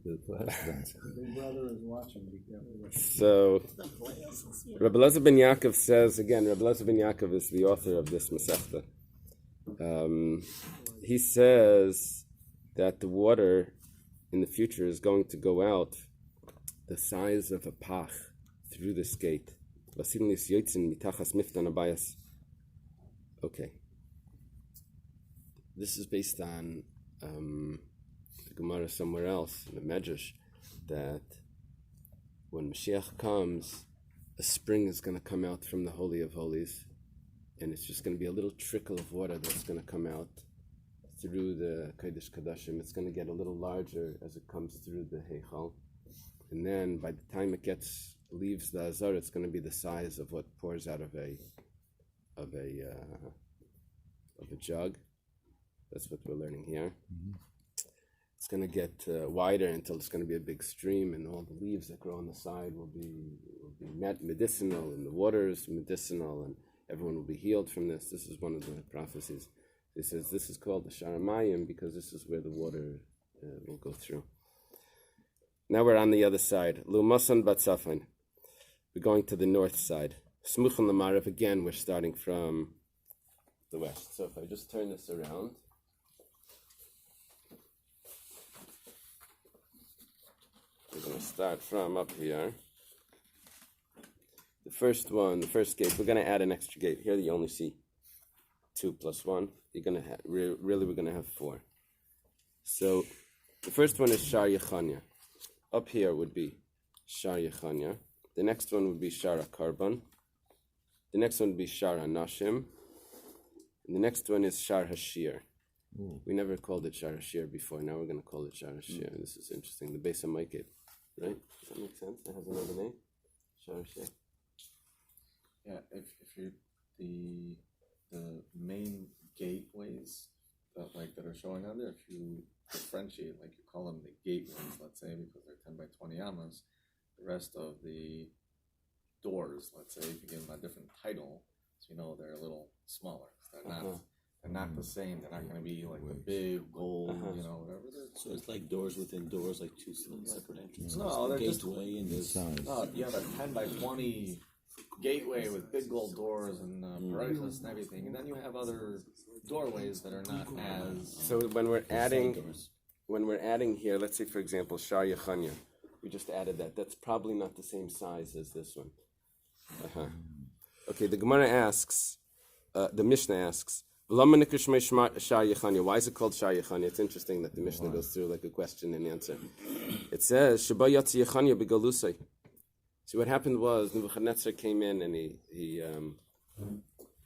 Big brother is watching. So, Rabbi Elazar ben Yaakov says, again, Rabbi Elazar ben Yaakov is the author of this Masechta. He says that the water in the future is going to go out the size of a pach through this gate. Okay. This is based on the Gemara somewhere else in the Medrash, that when Mashiach comes, a spring is going to come out from the Holy of Holies, and it's just going to be a little trickle of water that's going to come out through the Kodesh Kodashim. It's going to get a little larger as it comes through the Heichal, and then by the time it leaves the Azar, it's going to be the size of what pours out of a jug. That's what we're learning here. Mm-hmm. It's going to get wider until it's going to be a big stream, and all the leaves that grow on the side will be medicinal, and the water is medicinal, and everyone will be healed from this. This is one of the prophecies. It says this is called the Sharamayim because this is where the water will go through. Now we're on the other side. Lumasan Batsafin. We're going to the north side. Smuchan Lamarav. Again, we're starting from the west. So if I just turn this around, we're going to start from up here. The first gate, we're going to add an extra gate. Here you only see 2 plus 1. You're going to have, we're going to have 4. So the first one is Shar Yechanya. Up here would be Shar Yechanya. The next one would be Shar HaKarban. The next one would be Shar HaNashim. And the next one is Shar Hashir. We never called it Shar Hashir before. Now we're going to call it Shar Hashir. This is interesting. The Bais HaMaikid, right? Does that make sense? It has another name? Shar Hashir. Yeah, if you're the main gateways that are showing on there, if you differentiate, like you call them the gateways, let's say, because they're 10 by 20 amas, the rest of the doors, let's say, if you give them a different title, so you know they're a little smaller. They're not the same. They're not going to be like the big gold, whatever. So it's like doors within doors, like 2 separate entrances. No, they're gateway and this. No, you have a 10 by 20 gateway with big gold doors and paredes and everything, and then you have other doorways that are not as. So when we're adding here, let's say for example Shar Yechanya, we just added that. That's probably not the same size as this one. Okay, the Gemara asks, the Mishnah asks, why is it called Shar Yechanya? It's interesting that the Mishnah goes through like a question and answer. It says Sheba Yatsi Yechanya Begalusai. So what happened was Nebuchadnezzar came in and he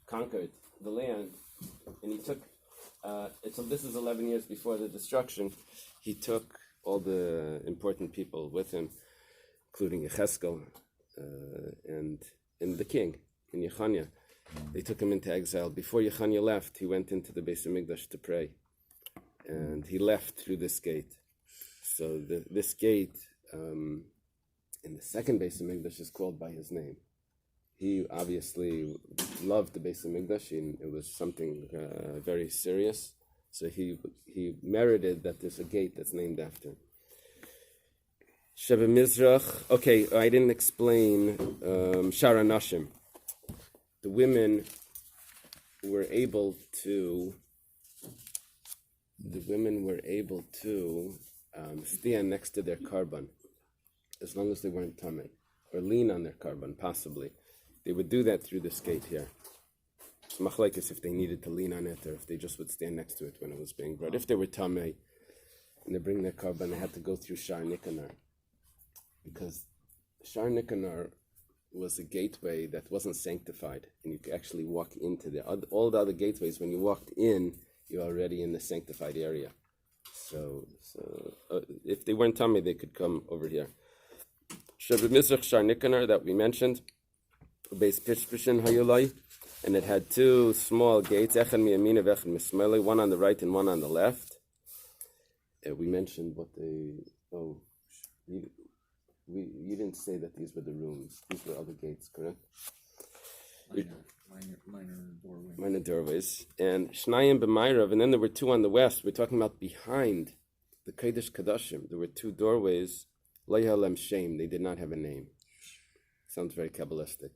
conquered the land, and he took. This is 11 years before the destruction. He took all the important people with him, including Yecheskel and the king in Yechanya. They took him into exile. Before Yechanya left, he went into the Beis HaMikdash to pray, and he left through this gate. So this gate. In the second Beis HaMikdash is called by his name. He obviously loved the Beis HaMikdash, and it was something very serious. So he merited that there's a gate that's named after him. Sheva Mizrach. Okay, I didn't explain Shar HaNashim. The women were able to stand next to their carbon, as long as they weren't tamei, or lean on their carbon, possibly. They would do that through this gate here. It's machlekes if they needed to lean on it, or if they just would stand next to it when it was being brought. If they were tamei, and they bring their carbon, they had to go through Shar Nikanor, because Shar Nikanor was a gateway that wasn't sanctified, and you could actually walk into all the other gateways. When you walked in, you're already in the sanctified area. So if they weren't tamei, they could come over here. Sheva Mizrach Shar Nikanor that we mentioned, Beis Pishpishin Hayulai, and it had 2 small gates, Echad Miyamina Vechad Mismele, one on the right and one on the left. We mentioned what you didn't say that these were the rooms. These were other gates, correct? Minor doorways. And Shnayim B'Mayrav, and then there were 2 on the west. We're talking about behind the Kodesh Kadashim, there were two doorways. Lo Yalem Shem, they did not have a name. Sounds very Kabbalistic.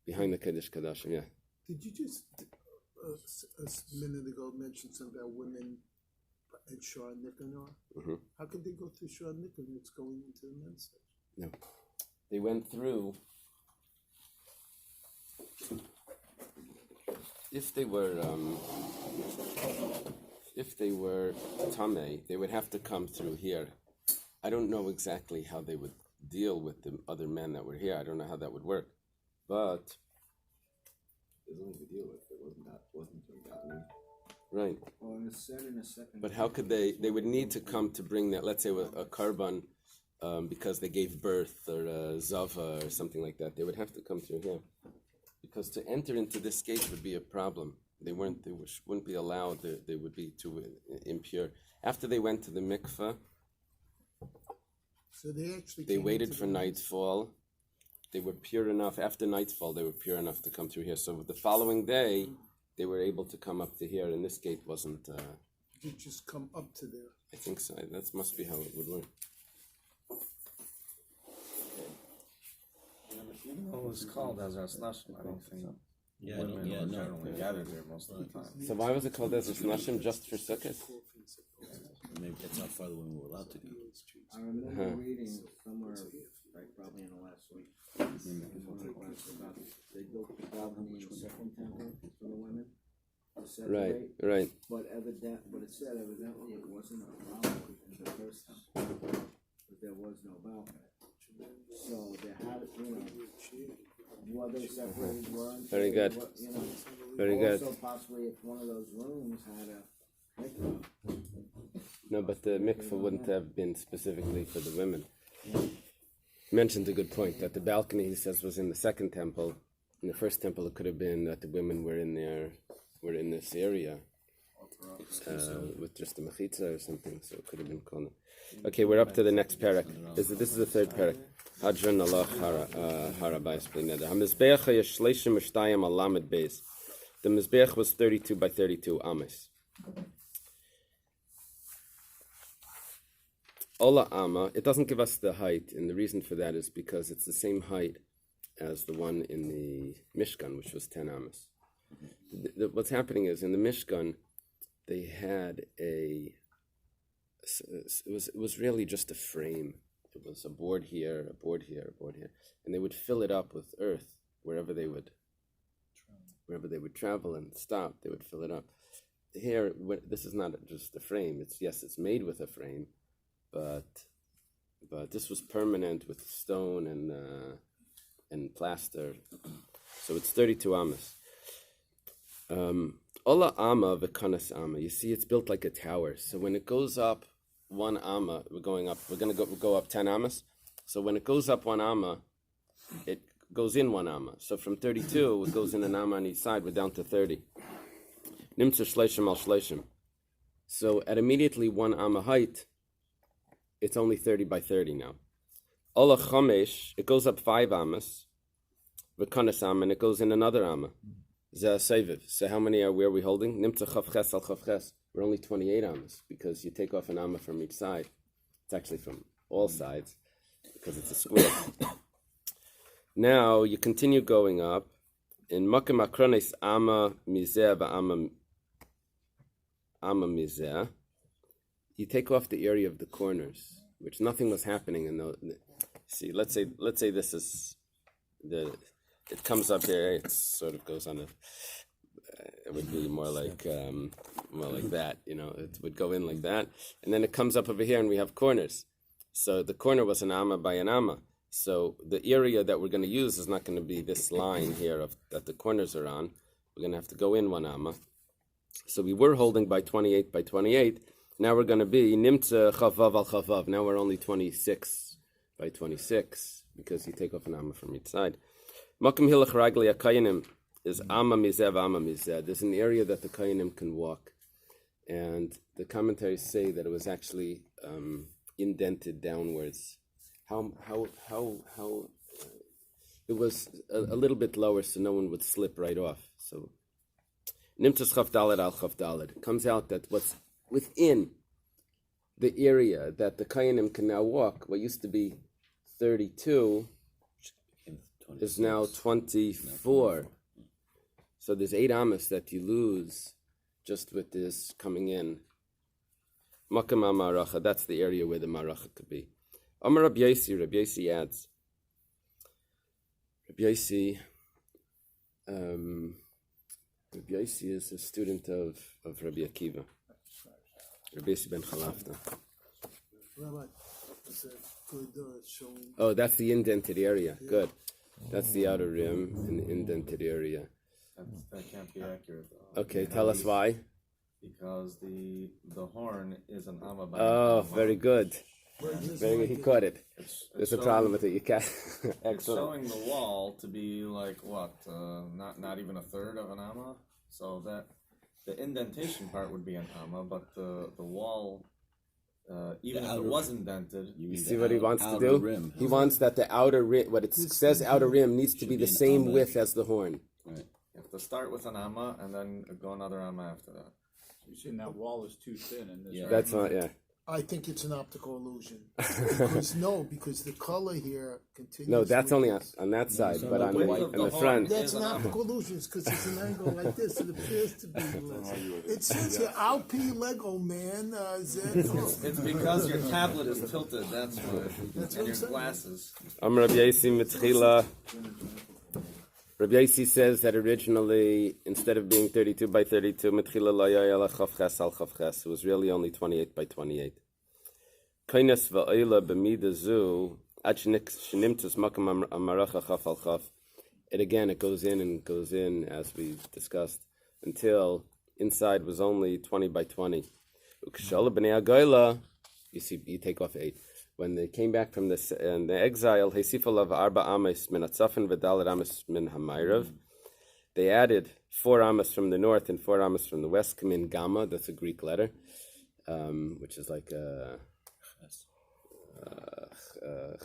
Behind the Kodesh Kadashim, yeah. Did you just a minute ago mention something about women in Shah Nicanor? Mm-hmm. How could they go through Shah Nicanor? It's going into the men's section. No. They went through. If they were Tameh, they would have to come through here. I don't know exactly how they would deal with the other men that were here. I don't know how that would work. But There's only to deal with. It wasn't that right. Well, it's said in a second. But how could they would need to come to bring that, let's say a carbon, because they gave birth, or a zava or something like that. They would have to come through here. Because to enter into this gate would be a problem. They wouldn't be allowed. They would be too impure. After they went to the mikveh, So they actually they came waited into for the nightfall. They were pure enough. After nightfall, they were pure enough to come through here. So the following day, they were able to come up to here, and this gate wasn't. You just come up to there. I think so. That must be how it would work. Well, it's called as our snashim. I don't think Yeah, women yeah, are no. generally gathered here most of the time. So why was it called as a snashim, just for Sukkot? Maybe that's how far the women were allowed to go. I remember reading somewhere, like probably in the last week, in one of the classes about they built the balcony in the second temple for the women to separate. Right. But it said evidently it wasn't a problem in the first temple, but there was no balcony. So they had, what they separated were. Very good. Very good. Also, possibly if one of those rooms had a mikvah. No, but the mikveh wouldn't have been specifically for the women. Mentioned a good point that the balcony, he says, was in the second temple. In the first temple, it could have been that the women were in this area with just a mechitza or something. So it could have been called. Okay, we're up to the next parak. This is the third parak. Hadron Allah Hara Bais B'neder. HaMizbeach HaYashleishim Mishtayim Alamed Bais. The Mizbeach was 32 by 32 ames. Ola Amma, it doesn't give us the height, and the reason for that is because it's the same height as the one in the Mishkan, which was 10 amas. What's happening is, in the Mishkan, they had it was really just a frame. It was a board here, a board here, a board here, and they would fill it up with earth wherever they would travel and stop. They would fill it up. Here, this is not just a frame. It's made with a frame, but this was permanent with stone and plaster. So it's 32 amas. Ola amma v'kanas amma. You see, it's built like a tower. So when it goes up 1 amma, we're going to go up 10 amas. So when it goes up 1 amma, it goes in 1 amma. So from 32, it goes in an amma on each side. We're down to 30. Nimtza shleishim al shleishim. So at immediately 1 amma height, it's only 30 by 30 now. Ola chamesh, it goes up 5 amas. V'kanas amma, and it goes in another amma. So how many are we holding? Nimtza chavches al chavches. We're only 28 amas because you take off an amma from each side. It's actually from all sides because it's a square. Now you continue going up. In makom akronis amma mizeh v'amma mizeh, you take off the area of the corners, which nothing was happening in those. See, let's say this is it comes up here. It sort of goes on it would be more like that. It would go in like that, and then it comes up over here, and we have corners. So the corner was an amma by an amma. So the area that we're going to use is not going to be this line here that the corners are on. We're going to have to go in 1 amma. So we were holding by 28 by 28. Now we're going to be nimtza chavav al chavav. Now we're only 26 by 26 because you take off an amma from each side. Makom hilach ragli akayanim is amma mizeh v'amma mizeh. There's an area that the kayanim can walk, and the commentaries say that it was actually indented downwards. How it was a little bit lower so no one would slip right off. So nimtzas chaf daled al chaf daled. It comes out that what's within the area that the Kayanim can now walk, what used to be 32, is now 24. So there's 8 amas that you lose just with this coming in. Makam maracha, that's the area where the maracha could be. Amar Rabbi Yosi adds. Rabbi Yosi is a student of Rabbi Akiva. Rabbi Yosi ben Chalafta. Rabbi, it's a good showing. Oh, that's the indented area. Yeah. Good. That's the outer rim and the indented area. That can't be accurate. Okay, tell us why. Because the horn is an amma. Oh, very good. Very good. He caught it. There's a problem with it. You can't. It's showing the wall to be like what? Not even a third of an amma. So that the indentation part would be an amma, but the wall, even if it was indented, you see what he wants to do? Rim. He wants that the outer rim, what it says outer rim, needs to be the same width as the horn. Right. You have to start with an amma and then go another amma after that. You're saying that wall is too thin, and this That's not. Yeah. I think it's an optical illusion. because the color here continues. No, that's only on that side, but on the front. That's an optical illusion because it's an angle like this. It appears to be less. It says here, Alpi Lego man. It's because your tablet is tilted. That's why. And your glasses. Rabbi Yosi Mitchila. Rabbi Yosi says that originally, instead of being 32 by 32, it was really only 28 by 28. It goes in, as we discussed, until inside was only 20 by 20. You see, you take off 8. When they came back from the exile, they added 4 amas from the north and 4 amas from the west. Come in gamma, that's a Greek letter, which is like a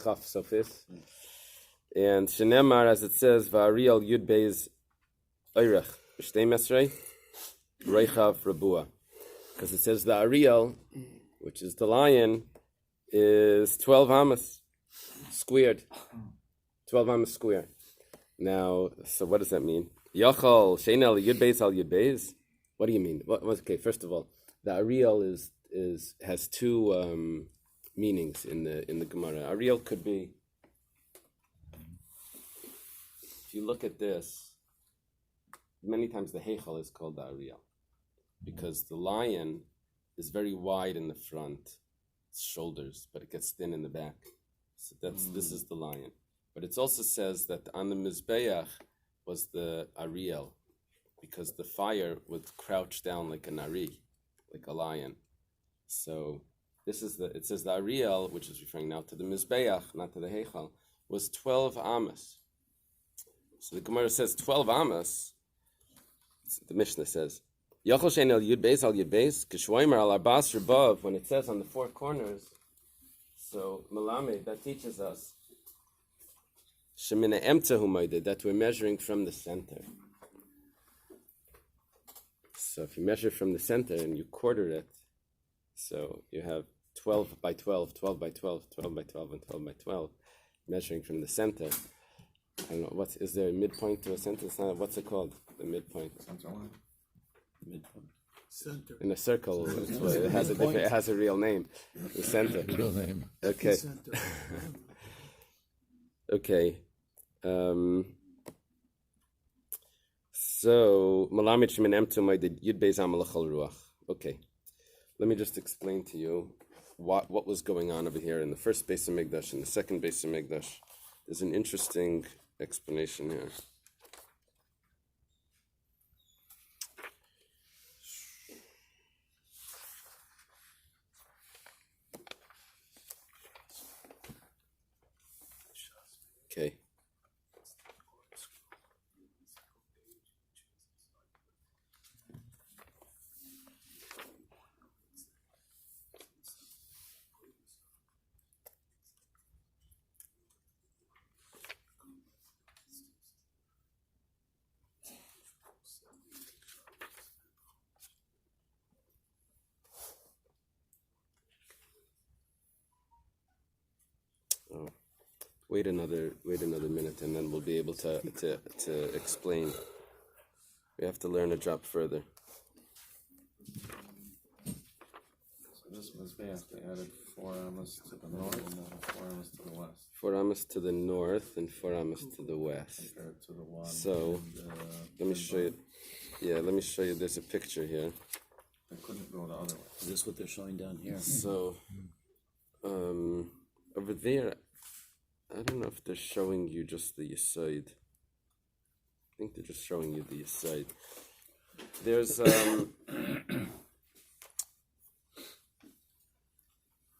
chaf sofis. And shenemar, as it says, va'ariel yud beis oirech b'shtei mesrei reichav rabua, because it says the ariel, which is the lion, is 12 amas squared. 12 amas square. Now, so what does that mean? Yachal sheinel yud beis al yud beis. What do you mean? Okay, first of all, the ariel has 2 meanings in the Gemara. Ariel could be, if you look at this, many times the heichal is called the ariel because the lion is very wide in the front, shoulders, but it gets thin in the back. So this is the lion. But it also says that on the Mizbeach was the ariel, because the fire would crouch down like an ari, like a lion. So it says the ariel, which is referring now to the Mizbeach, not to the Heichal, was 12 amas. So the Gemara says 12 amas. The Mishnah says, Yachol shein el yud beis al yud beis, k'shvoimer al arbas rebav, when it says on the 4 corners, so Melamed, that teaches us Shemina emtza humayde, that we're measuring from the center. So if you measure from the center and you quarter it, so you have 12 by 12, 12 by 12, 12 by 12, and 12 by 12, measuring from the center. I don't know, is there a midpoint to a center? What's it called? The midpoint. Center line. Midpoint. Center. In a circle, it has a real name. The center. Real name. Okay. Center. Okay. So Malamid Shemin Emtumay did Yud Beis Amalachal Ruach. Okay. Let me just explain to you what was going on over here in the first Bais HaMikdash and the second Bais HaMikdash. There's an interesting explanation here. Okay. wait another minute, and then we'll be able to explain. We have to learn a drop further. So this Mizbeach, they added 4 amas to the north and 4 amas to the west. 4 amas to the north and 4 amas to the west. Compared to the one. So, let me show you. Yeah, let me show you. There's a picture here. They couldn't go the other way. Is this what they're showing down here? So, over there, I don't know if they're showing you just the Yesod. I think they're just showing you the Yesod. There's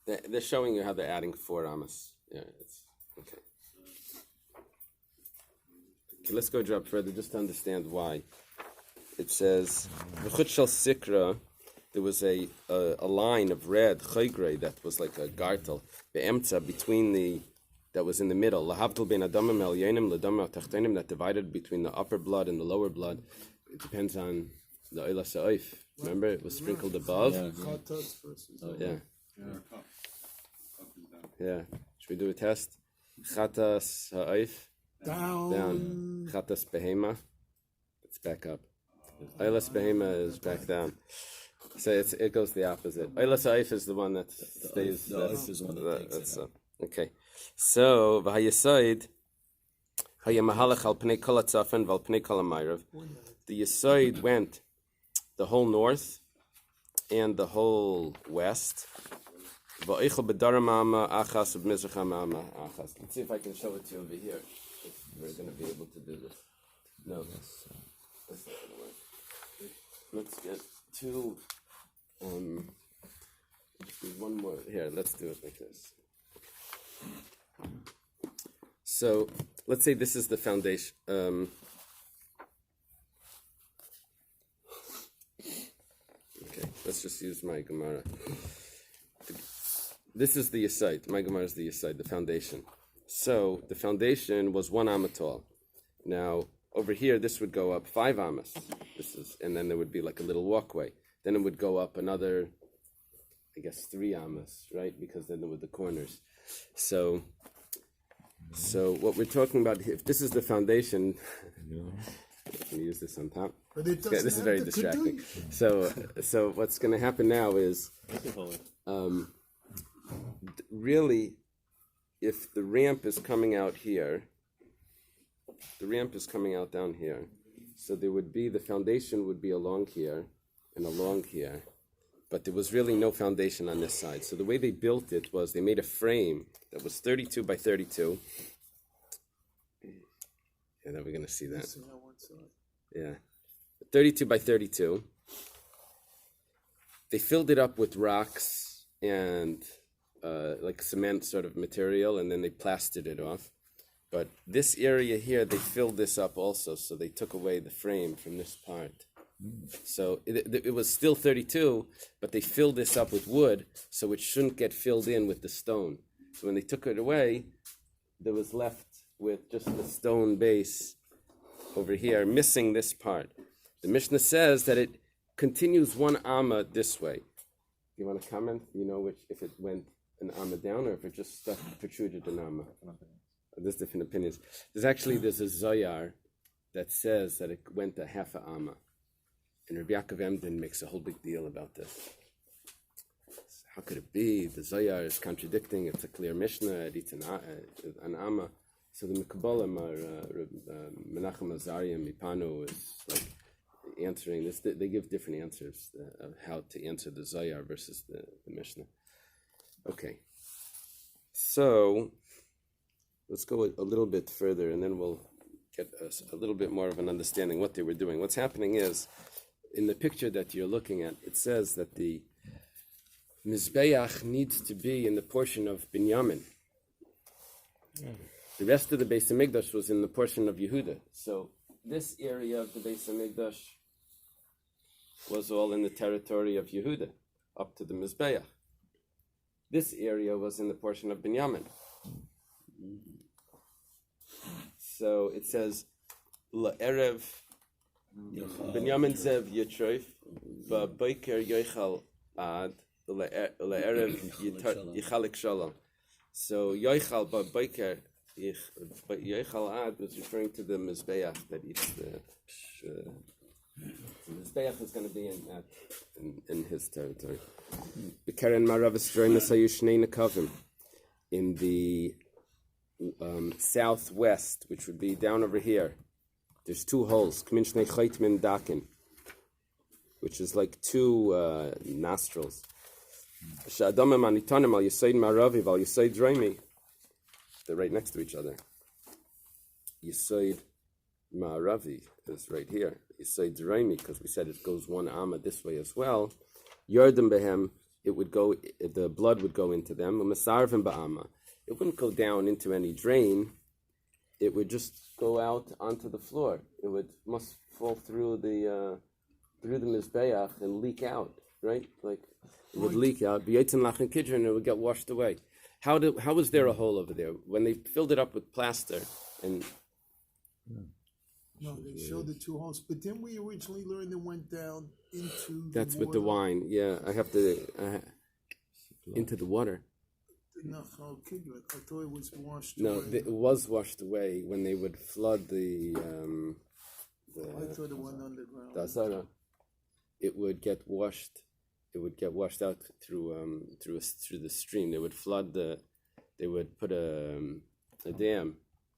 they're showing you how they're adding 4 amas. Yeah, it's okay. Okay, let's go a drop further just to understand why. It says V'chut shel sikra. There was a line of red chaygray that was like a gartel be'emtza between that was in the middle. Lahavdil ben adamim el yenim ladamim tachtenim, that divided between the upper blood and the lower blood. It depends on the Eily sa'if. Remember, it was sprinkled above. Yeah. Yeah. Should we do a test? Chatas ha'if. Down. Chatas behema. It's back up. Eily behema is back down. So it goes the opposite. Eily sa'if is the one that stays. The Eif is the one that takes it. Okay. So v'hayesoid hayamahalach al pnei kol hatzafen v'al pnei kol hamayrav. The yesoid went the whole north and the whole west. V'oichel b'daram ama achas v'mizracham ama achas. Let's see if I can show it to you over here. If we're going to be able to do this. No, that's not going to work. Let's get two. One more here. Let's do it like this. So let's say this is the foundation. Okay, let's just use my Gemara. This is the Yesod. My Gemara is the Yesod, the foundation. So the foundation was 1 amma tall. Now over here, this would go up 5 amas. And then there would be like a little walkway. Then it would go up another, I guess, 3 amas, right? Because then there were the corners. So what we're talking about, if this is the foundation, can you use this on top? But it Yeah, this is very distracting. So what's going to happen now is, really, if the ramp is coming out here, the ramp is coming out down here, so there would be, the foundation would be along here and along here. But there was really no foundation on this side. So the way they built it was they made a frame that was 32 by 32. Yeah, now we're going to see that. Yeah. 32 by 32. They filled it up with rocks and like cement sort of material, and then they plastered it off. But this area here, they filled this up also. So they took away the frame from this part. So it was still 32, but they filled this up with wood, so it shouldn't get filled in with the stone. So when they took it away, there was left with just the stone base over here, missing this part. The Mishnah says that it continues 1 amma this way. You want to comment? You know if it went an amma down or if it just protruded an amma? There's different opinions. There's a Zoyar that says that it went a half a amma. And Rabbi Yaakov Emden makes a whole big deal about this. How could it be? The Zoyar is contradicting. It's a clear Mishnah. It's an amma. So the Mekabalim are Menachem Azariah Mipano is like answering this. They give different answers of how to answer the Zoyar versus the Mishnah. Okay. So let's go a little bit further, and then we'll get a little bit more of an understanding what they were doing. What's happening is, in the picture that you're looking at, it says that the Mizbeach needs to be in the portion of Binyamin. The rest of the Beis HaMikdash was in the portion of Yehuda. So this area of the Beis HaMikdash was all in the territory of Yehuda, up to the Mizbeach. This area was in the portion of Binyamin. So it says, La'erev Binyamin zev yitroif, ba'boiker yoichal ad, la'erev yichalik shalom. So yoichal ba'boiker But Yechal Ad was referring to the Mizbeach that eats the Mizbeach is going to be in his territory. The Karen Marav Kavim in the southwest, which would be down over here. There's two holes, which is like two nostrils. They're right next to each other. Yisoid Ma'aravi is right here. Yisoid Zeraimi, because we said it goes one amma this way as well. Yardim Behem, the blood would go into them. Masarvim Ba'ama, it wouldn't go down into any drain. It would just go out onto the floor. Must fall through the Mizbeach and leak out, right? Like it would leak out. B'yetim lachin kidron, and it would get washed away. How was there a hole over there when they filled it up with plaster and? No, they showed the two holes, but then we originally learned it went down into. That's the with the water. wine. Yeah, I have to into the water. No, Kidron. I thought it was washed No, away. it was washed away when they would flood the I thought it went underground. the Azara. It would get washed. It would get washed out through the stream. They would flood They would put a dam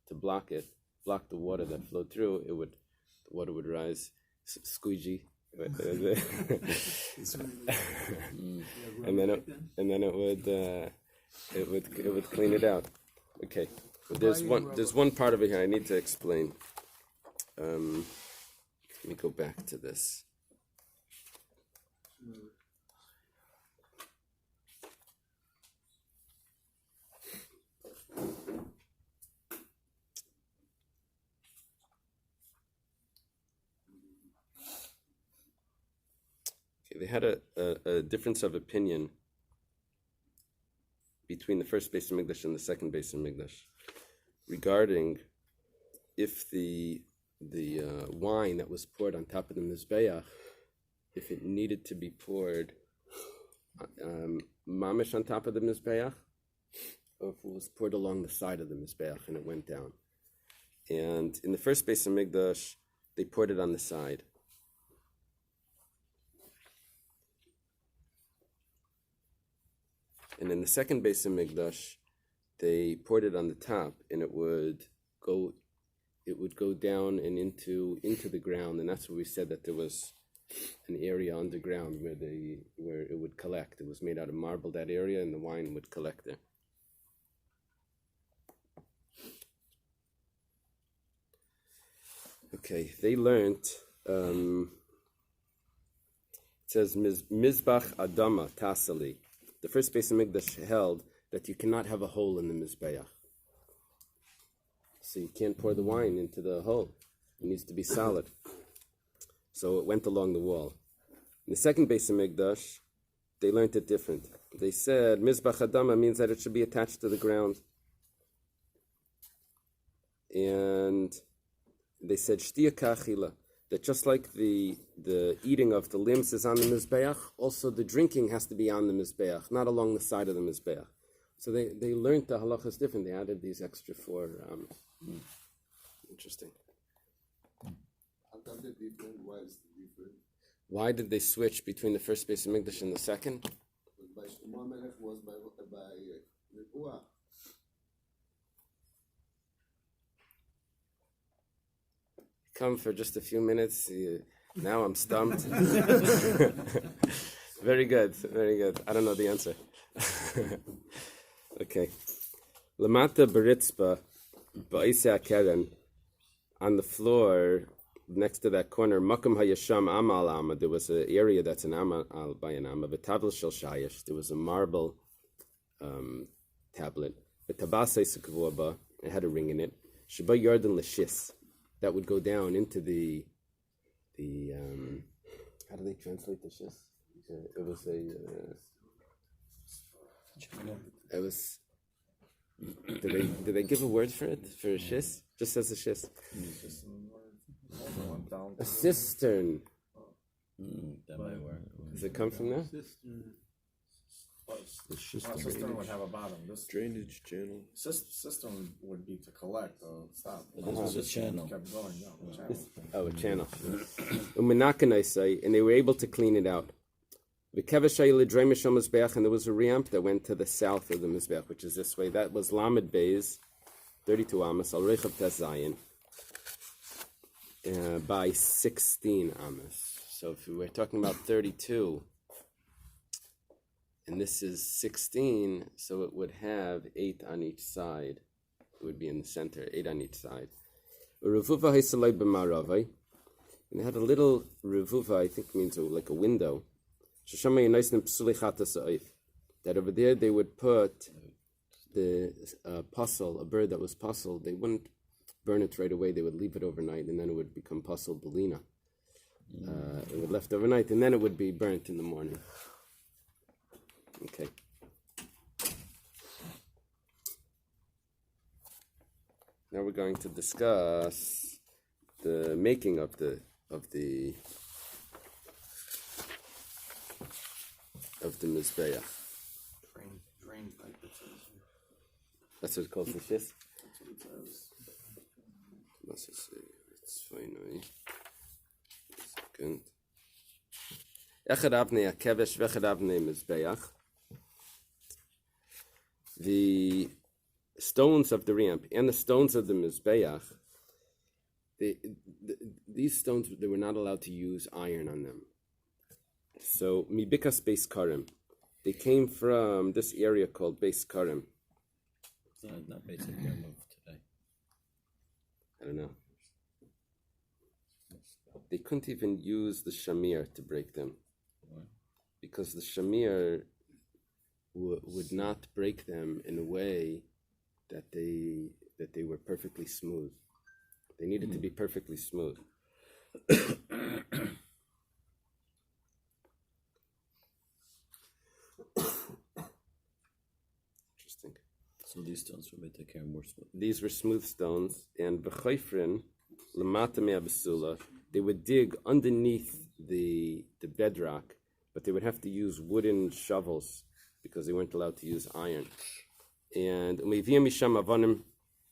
to block the water that flowed through. The water would rise, squeegee, and then it would clean it out. Okay, but there's one part of it here I need to explain. Let me go back to this. They had a difference of opinion between the first Beis Hamikdash and the second Beis Hamikdash regarding if the wine that was poured on top of the Mizbeach, if it needed to be poured mamish on top of the Mizbeach, or if it was poured along the side of the Mizbeach and it went down. And in the first Beis Hamikdash, they poured it on the side. And in the second Beis Hamikdash, they poured it on the top, and it would go down and into the ground, and that's where we said that there was an area underground where it would collect. It was made out of marble, that area, and the wine would collect there. Okay, they learned. It says Mizbach Adama Tasali. The first Beis Hamikdash held that you cannot have a hole in the Mizbeach. So you can't pour the wine into the hole. It needs to be solid. So it went along the wall. In the second Beis Hamikdash, they learned it different. They said Mizbach Adama means that it should be attached to the ground. And they said Shtiya Kachila, that just like the eating of the limbs is on the Mizbeach, also the drinking has to be on the Mizbeach, not along the side of the Mizbeach. So they learned the halachas different. They added these extra 4. Interesting. How come they're different? Why is it different? Why did they switch between the first Beis Hamikdash and the second? By Shlomo HaMelech was by Nebuah. Come for just a few minutes. Now I'm stumped. Very good, very good. I don't know the answer. Okay. Lamata Baritzba, Bais Keren, on the floor next to that corner, Makam Hayasham Amal Amma, there was an area that's an Amal by an Amma, V'Tavl Shel Shayesh, there was a marble tablet, V'Tabasei Sekavua, it had a ring in it, Sheba Yarden Lashis, that would go down into the how do they translate the shis? It was did they give a word for it, for a shis? Just as a shis. A cistern. That might work. Does it come from there? a cistern would have a bottom. This Drainage channel. cistern would be to collect or stop. This is a channel. Kept going, no, a channel. Oh, a channel. Umenachem say, and they were able to clean it out. And there was a ramp that went to the south of the Mizbeach, which is this way. That was Lamed Bais, 32 Amos, Al Rechav Tezayin, by 16 Amos. So if we were talking about 32, and this is 16, so it would have 8 on each side. It would be in the center, 8 on each side. And it had a little revuva, I think means like a window. That over there they would put the puzzle, a bird that was puzzled. They wouldn't burn it right away. They would leave it overnight, and then it would become puzzle belina. It would left overnight, and then it would be burnt in the morning. Okay. Now we're going to discuss the making of the Mizbeach. Drain pipe, it says. That's what it calls the shis? That's what it says. Must I say, it's fine, Second. Echad avnei hakevesh v'echad avnei Mizbeach. The stones of the ramp and the stones of the Mizbeach, these stones, they were not allowed to use iron on them. So, mibikas Bais Karim, they came from this area called Bais Karim. It's not basic term of today. I don't know. They couldn't even use the shamir to break them. Why? Because the shamir would not break them in a way that they were perfectly smooth. They needed to be perfectly smooth. Interesting. So these stones were made to carry more smooth. These were smooth stones, and b'chayfrin lamata me'abasula, they would dig underneath the bedrock, but they would have to use wooden shovels because they weren't allowed to use iron. And u'meviyam misham avanim,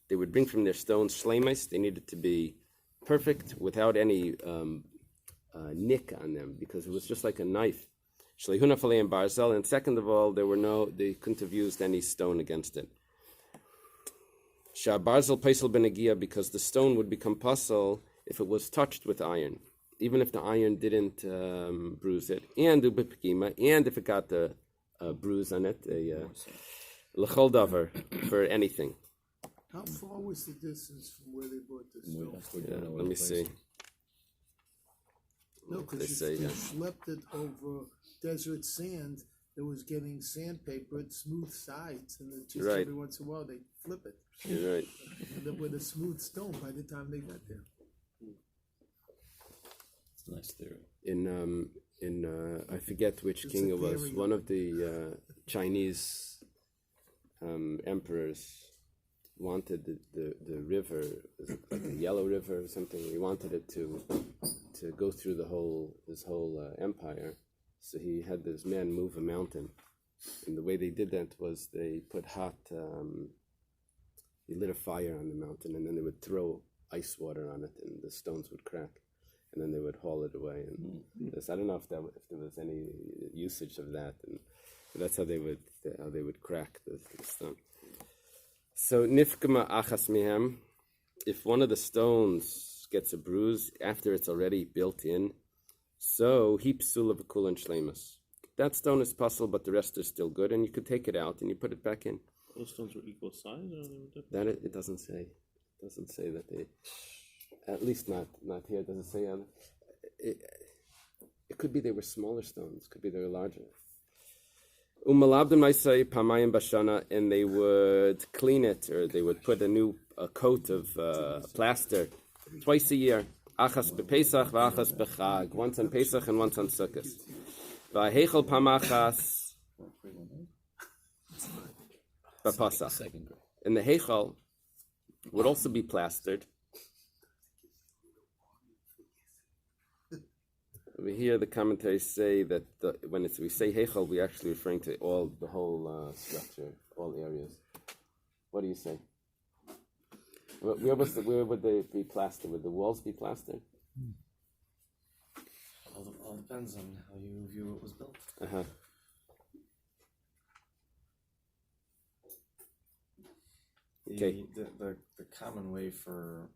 they would bring from their stones shleimis. They needed to be perfect without any nick on them because it was just like a knife. Shleihuna falei and barzel, and second of all, they couldn't have used any stone against it. Shah barzel paisel benegia, because the stone would become pasul if it was touched with iron, even if the iron didn't bruise it, and ubipkima, and if it got a bruise on it, l'chol davar, for anything. How far was the distance from where they bought this stone? Yeah, let me see. No, What they because say, you yeah. schlepped it over desert sand that was getting sandpaper at smooth sides, and then just Right. every once in a while they flip it. You're right. And then with a smooth stone by the time they got there. It's a nice theory. In I forget which It's king a it was. theory. One of the Chinese emperors wanted the river, was it like a yellow river or something? He wanted it to go through his whole empire. So he had this man move a mountain, and the way they did that was they put he lit a fire on the mountain, and then they would throw ice water on it, and the stones would crack, and then they would haul it away. And I don't know if there was any usage of that, and that's how they would crack the stone. So nifkama achas mihem, if one of the stones gets a bruise after it's already built in, so he psula v'kul and shleimus. That stone is puzzle, but the rest is still good, and you could take it out and you put it back in. Those stones were equal size, or they were different? That it doesn't say. It doesn't say that they. At least not here. It doesn't say. It could be they were smaller stones. Could be they were larger. Umalabdim I say pamayim bashana, and they would clean it, or they would put a coat of plaster twice a year. Achas bepesach v'achas bechag. Once on Pesach and once on Sukkot. V'heichel pamachas b'pasach. Second grade. And the heichal would also be plastered. Over here, the commentaries say that when we say Heichal, we're actually referring to the whole structure, all areas. What do you say? Where would they be plastered? Would the walls be plastered? All depends on how you view it was built. Uh-huh. Okay. The common way for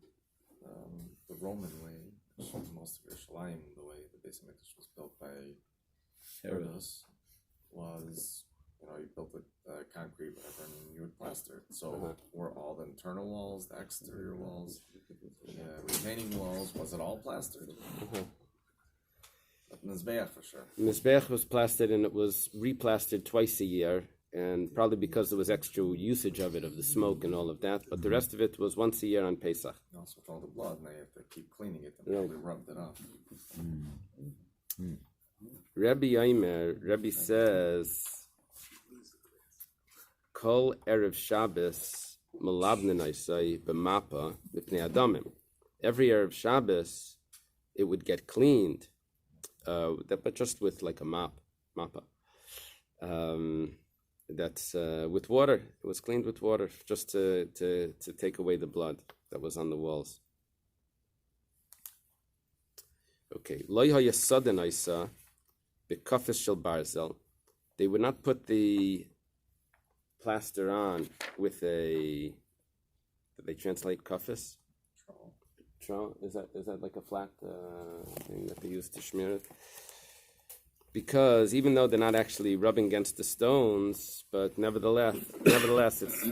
the Roman way, which is most of Yerushalayim, the way the Bais Hamikdash was built by Middos, was you built with concrete, whatever, and you would plaster it. So were all the internal walls, the exterior walls, the retaining walls, was it all plastered? Mizbeach for sure. Mizbeach was plastered, and it was replastered twice a year, and probably because there was extra usage of it, of the smoke and all of that. But the rest of it was once a year on Pesach. Also with all the blood, now you have to keep cleaning it, and probably rubbed it off. Rabbi says, Kol Erev Shabbos Malabninaisai b'mapa mipnei adamim. Every Erev Shabbos, it would get cleaned, but just with like a mappa. That's with water. It was cleaned with water, just to take away the blood that was on the walls. Okay, Lo hayasaden isa b'kafes shel barzel. They would not put the plaster on with a. Did they translate kafes? Trowel. Is that like a flat thing that they use to smear it? Because even though they're not actually rubbing against the stones, but nevertheless, it's